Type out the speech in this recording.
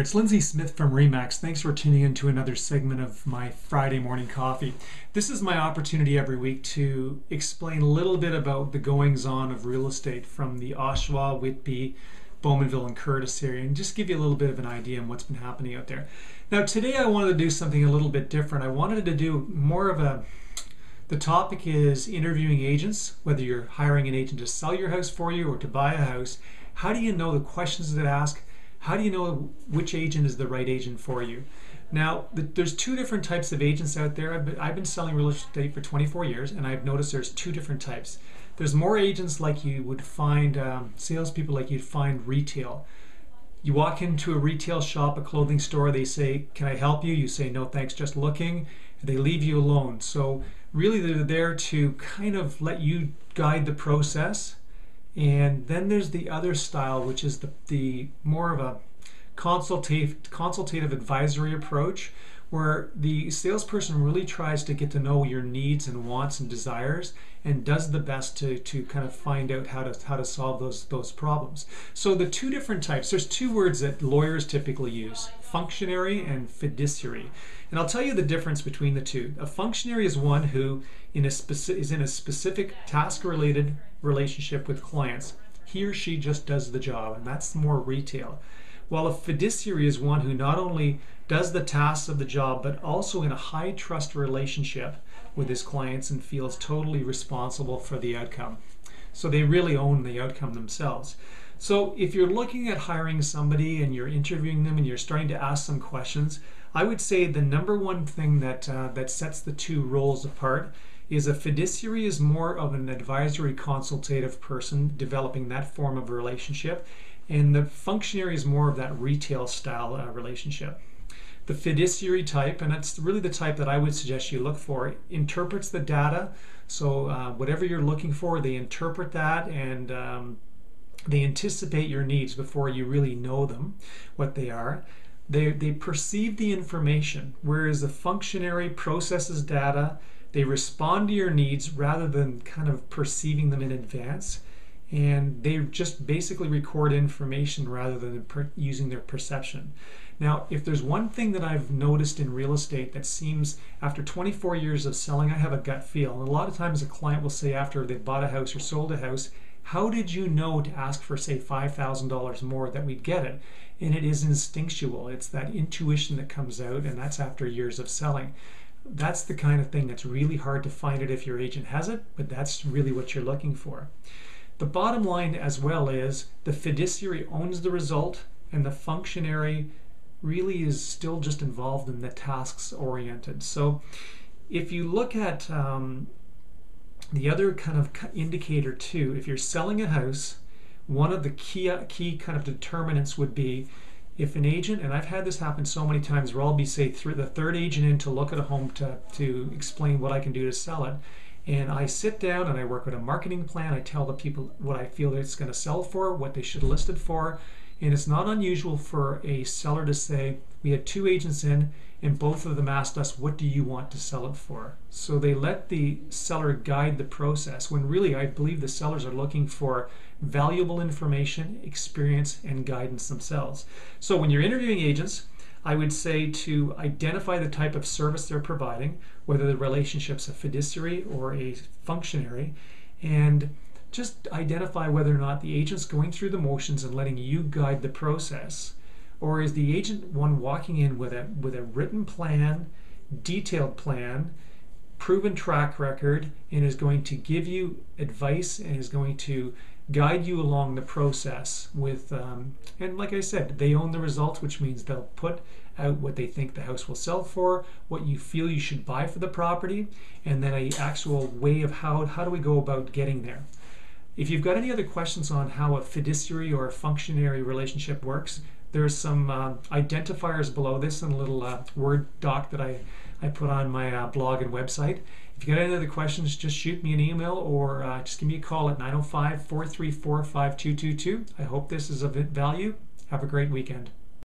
It's Lindsay Smith from Remax. Thanks for tuning in to another segment of my Friday morning coffee. This is my opportunity every week to explain a little bit about the goings-on of real estate from the Oshawa, Whitby, Bowmanville and Courtice area, and just give you a little bit of an idea on what's been happening out there. Now today I wanted to do something a little bit different. I wanted to do more of the topic is interviewing agents, whether you're hiring an agent to sell your house for you or to buy a house. How do you know the questions to ask? How do you know which agent is the right agent for you? Now, there's two different types of agents out there. I've been selling real estate for 24 years, and I've noticed there's two different types. There's more agents like you would find, salespeople like you'd find retail. You walk into a retail shop, a clothing store, they say, "Can I help you?" You say, "No, thanks, just looking." They leave you alone. So really they're there to kind of let you guide the process. And then there's the other style, which is the more of a consultative advisory approach, where the salesperson really tries to get to know your needs and wants and desires and does the best to kind of find out how to solve those problems. So the two different types, there's two words that lawyers typically use: functionary and fiduciary. And I'll tell you the difference between the two. A functionary is one who is in a specific task-related relationship with clients. He or she just does the job, and that's more retail. While a fiduciary is one who not only does the tasks of the job, but also in a high trust relationship with his clients and feels totally responsible for the outcome. So they really own the outcome themselves. So if you're looking at hiring somebody and you're interviewing them and you're starting to ask some questions, I would say the number one thing that sets the two roles apart is a fiduciary is more of an advisory consultative person developing that form of a relationship, and the functionary is more of that retail style relationship. The fiduciary type, and that's really the type that I would suggest you look for, interprets the data. So whatever you're looking for, they interpret that, and they anticipate your needs before you really know them, what they are. They perceive the information, whereas the functionary processes data. They respond to your needs rather than kind of perceiving them in advance, and they just basically record information rather than using their perception. Now, if there's one thing that I've noticed in real estate that seems, after 24 years of selling, I have a gut feel. And a lot of times a client will say after they've bought a house or sold a house, "How did you know to ask for, say, $5,000 more that we'd get it?" And it is instinctual. It's that intuition that comes out, and that's after years of selling. That's the kind of thing that's really hard to find it if your agent has it, but that's really what you're looking for. The bottom line as well is the fiduciary owns the result, and the functionary really is still just involved in the tasks oriented. So if you look at the other kind of indicator too, if you're selling a house, one of the key kind of determinants would be if an agent, and I've had this happen so many times where I'll be, say, through the third agent in to look at a home to explain what I can do to sell it, and I sit down and I work with a marketing plan. I tell the people what I feel it's going to sell for, what they should list it for, and it's not unusual for a seller to say, "We had two agents in and both of them asked us, what do you want to sell it for?" So they let the seller guide the process, when really I believe the sellers are looking for valuable information, experience, and guidance themselves. So when you're interviewing agents, I would say to identify the type of service they're providing, whether the relationship's a fiduciary or a functionary, and just identify whether or not the agent's going through the motions and letting you guide the process, or is the agent one walking in with a written plan, detailed plan, proven track record, and is going to give you advice and is going to guide you along the process with, and like I said, they own the results, which means they'll put out what they think the house will sell for, what you feel you should buy for the property, and then an actual way of how do we go about getting there. If you've got any other questions on how a fiduciary or a functionary relationship works, there's some identifiers below this in a little Word doc that I put on my blog and website. If you got any other questions, just shoot me an email or just give me a call at 905-434-5222. I hope this is of value. Have a great weekend.